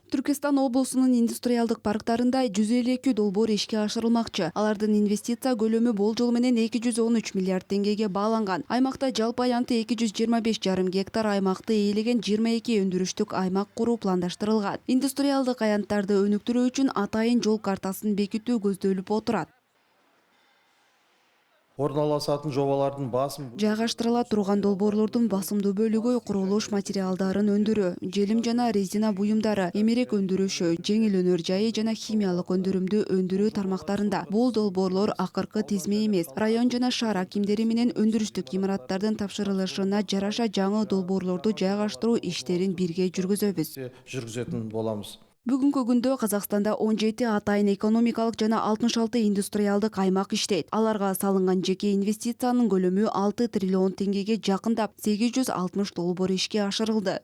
Түркістан облусунун индустриалдык парктарында 152 долбоор ишке ашырылмакчы. Алардын инвестиция көлөмү болжол менен 213 миллиард теңгеге бааланган. Аймакта жалпы аянты 225,5 гектар аймакты ээлеген 22 өндүрүштүк аймак куруу пландаштырылган. Индустриалдык аянттарды өнүктүрүү үчүн атайын жол картасын бекитүү көздөлүп отурат. Орналасатын жобалардын басым Жайгаштырыла турган долбоорлордун басымдуу бөлүгү курулуш материалдарын өндүрүү, желим жана резина буюмдары, эмерек өндүрүшү, жеңил өнөр жайы жана химиялык өндүрүмдү өндүрүү тармактарында. Бул долбоорлор акыркы тизме эмес. Район жана шаар акимдери менен өндүрүштүк имараттардын тапшырылышына жараша жаңы долбоорлорду жайгаштыруу иштерин бирге жүргүзөбүз. жүргүзөтүн боламыз. Бүгүнкү күндө Казакстанда 17 атайын экономикалык жана 66 индустриалдык аймак иштейт. Аларга салынган жеке инвестициянын көлөмү 6 триллион теңгеге жакындап, 860 долбоор ишке ашырылды.